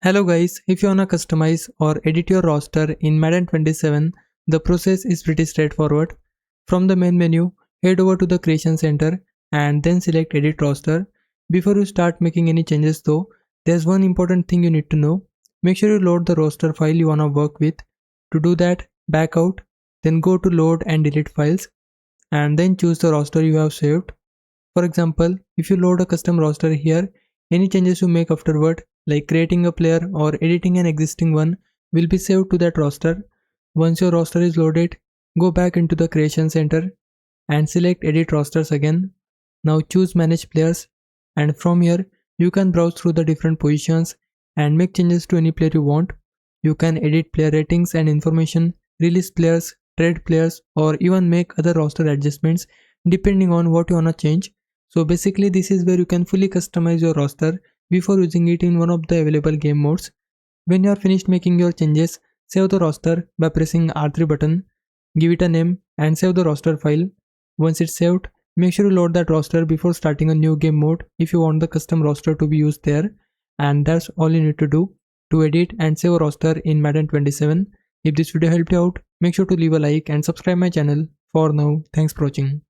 Hello guys, if you wanna customize or edit your roster in Madden 27, the process is pretty straightforward. From the main menu, head over to the Creation Center and then select Edit Roster. Before you start making any changes though, there's one important thing you need to know. Make sure you load the roster file you wanna work with. To do that, back out, then go to Load and Delete Files, and then choose the roster you have saved. For example, if you load a custom roster here, any changes you make afterward, like creating a player or editing an existing one, will be saved to that roster. Once your roster is loaded, go back into the Creation Center and select Edit Rosters again. Now choose Manage Players, and from here you can browse through the different positions and make changes to any player you want. You can edit player ratings and information, release players, trade players, or even make other roster adjustments depending on what you wanna change. So basically this is where you can fully customize your roster before using it in one of the available game modes. When you are finished making your changes, save the roster by pressing R3 button, give it a name and save the roster file. Once it's saved, make sure you load that roster before starting a new game mode if you want the custom roster to be used there. And that's all you need to do to edit and save a roster in Madden 27. If this video helped you out, make sure to leave a like and subscribe my channel. For now, thanks for watching.